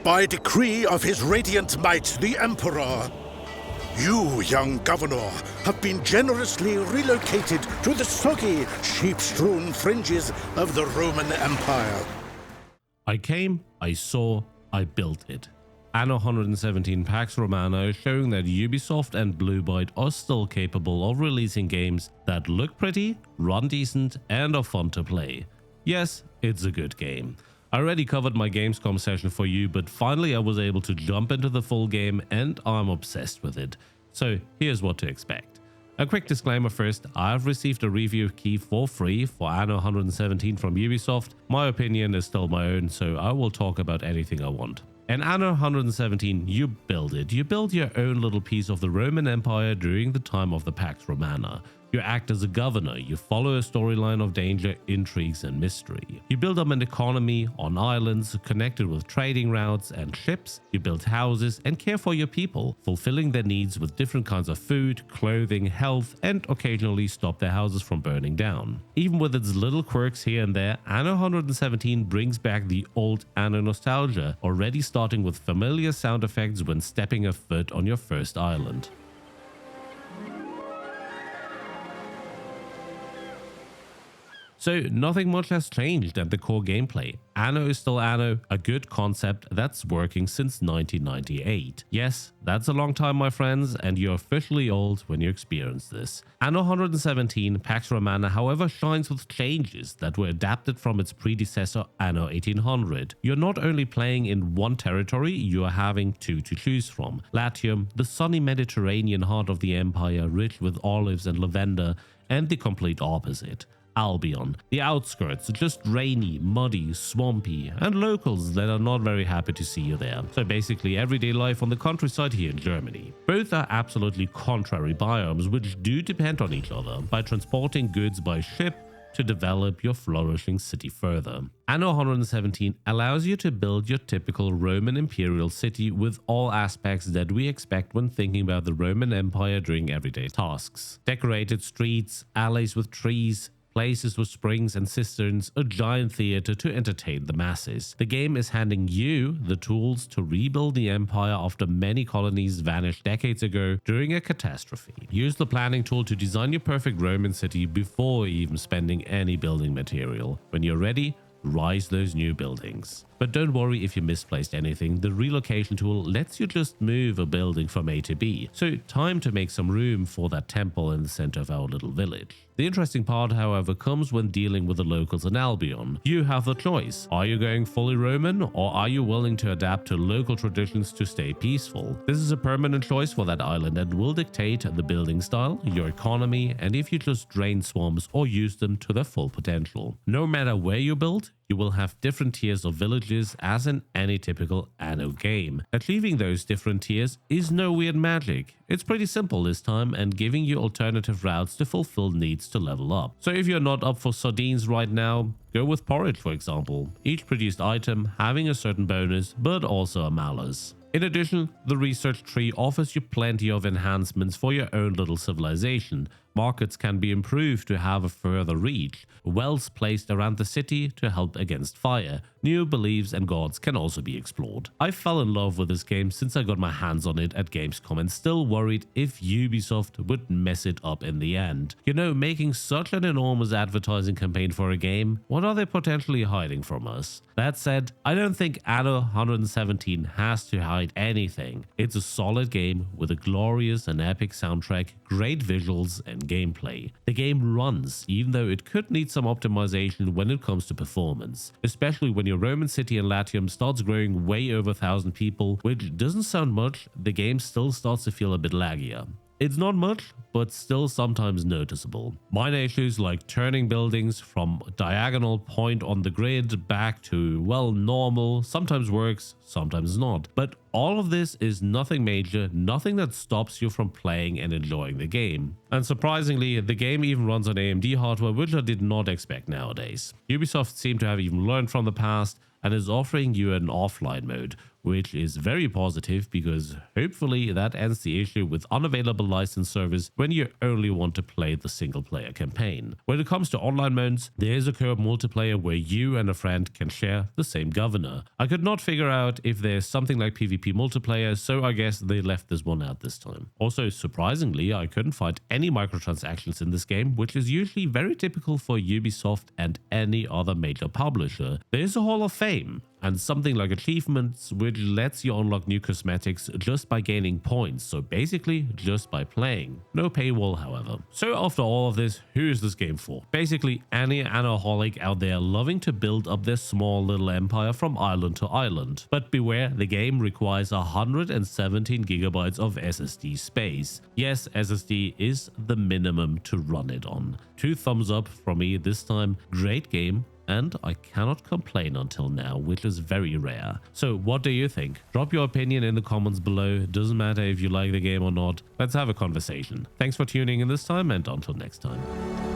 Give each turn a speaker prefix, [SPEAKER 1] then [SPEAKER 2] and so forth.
[SPEAKER 1] By decree of his radiant might, the Emperor, you, young governor, have been generously relocated to the soggy, sheep-strewn fringes of the Roman Empire.
[SPEAKER 2] I came, I saw, I built it. Anno 117 Pax Romana is showing that Ubisoft and Blue Byte are still capable of releasing games that look pretty, run decent, and are fun to play. Yes, it's a good game. I already covered my Gamescom session for you, but finally I was able to jump into the full game and I'm obsessed with it. So here's what to expect. A quick disclaimer first, I've received a review key for free for Anno 117 from Ubisoft. My opinion is still my own, so I will talk about anything I want. In Anno 117, you build it. You build your own little piece of the Roman Empire during the time of the Pax Romana. You act as a governor, you follow a storyline of danger, intrigues and mystery. You build up an economy on islands connected with trading routes and ships. You build houses and care for your people, fulfilling their needs with different kinds of food, clothing, health, and occasionally stop their houses from burning down. Even with its little quirks here and there, Anno 117 brings back the old Anno nostalgia, already starting with familiar sound effects when stepping a foot on your first island. So nothing much has changed at the core gameplay. Anno is still Anno, a good concept that's working since 1998. Yes, that's a long time my friends, and you're officially old when you experience this. Anno 117 Pax Romana however shines with changes that were adapted from its predecessor Anno 1800. You're not only playing in one territory, you are having two to choose from. Latium, the sunny Mediterranean heart of the empire rich with olives and lavender, and the complete opposite. Albion, the outskirts, just rainy, muddy, swampy, and locals that are not very happy to see you there. So basically everyday life on the countryside here in Germany. Both are absolutely contrary biomes which do depend on each other by transporting goods by ship to develop your flourishing city further. Anno 117 allows you to build your typical Roman imperial city with all aspects that we expect when thinking about the Roman Empire during everyday tasks. Decorated streets, alleys with trees, places with springs and cisterns, a giant theater to entertain the masses. The game is handing you the tools to rebuild the empire after many colonies vanished decades ago during a catastrophe. Use the planning tool to design your perfect Roman city before even spending any building material. When you're ready, rise those new buildings. But don't worry if you misplaced anything, the relocation tool lets you just move a building from A to B, so time to make some room for that temple in the center of our little village. The interesting part, however, comes when dealing with the locals in Albion. You have the choice. Are you going fully Roman, or are you willing to adapt to local traditions to stay peaceful? This is a permanent choice for that island and will dictate the building style, your economy, and if you just drain swamps or use them to their full potential. No matter where you build, you will have different tiers of villages as in any typical Anno game. Achieving those different tiers is no weird magic. It's pretty simple this time and giving you alternative routes to fulfill needs to level up. So if you're not up for sardines right now, go with porridge for example. Each produced item having a certain bonus but also a malus. In addition, the research tree offers you plenty of enhancements for your own little civilization. Markets can be improved to have a further reach, wells placed around the city to help against fire, new beliefs and gods can also be explored. I fell in love with this game since I got my hands on it at Gamescom and still worried if Ubisoft would mess it up in the end. You know, making such an enormous advertising campaign for a game, what are they potentially hiding from us? That said, I don't think Anno 117 has to hide anything. It's a solid game with a glorious and epic soundtrack, great visuals and gameplay. The game runs, even though it could need some optimization when it comes to performance, especially when your Roman city in Latium starts growing way over 1,000 people, which doesn't sound much, the game still starts to feel a bit laggier. It's not much, but still sometimes noticeable. Minor issues like turning buildings from diagonal point on the grid back to, well, normal, sometimes works, sometimes not. But all of this is nothing major, nothing that stops you from playing and enjoying the game. And surprisingly, the game even runs on AMD hardware, which I did not expect nowadays. Ubisoft seemed to have even learned from the past and is offering you an offline mode, which is very positive because hopefully that ends the issue with unavailable license servers when you only want to play the single player campaign. When it comes to online modes, there is a co-op multiplayer where you and a friend can share the same governor. I could not figure out if there's something like PvP multiplayer, so I guess they left this one out this time. Also, surprisingly, I couldn't find any microtransactions in this game, which is usually very typical for Ubisoft and any other major publisher. There is a Hall of Fame and something like achievements which lets you unlock new cosmetics just by gaining points, so basically just by playing. No paywall, however. So after all of this, who is this game for? Basically any Annoholic out there loving to build up their small little empire from island to island. But beware, the game requires 117 gigabytes of SSD space. Yes, SSD is the minimum to run it on. 2 thumbs up from me this time. Great game. And I cannot complain until now, which is very rare. So what do you think? Drop your opinion in the comments below. Doesn't matter if you like the game or not. Let's have a conversation. Thanks for tuning in this time, and until next time.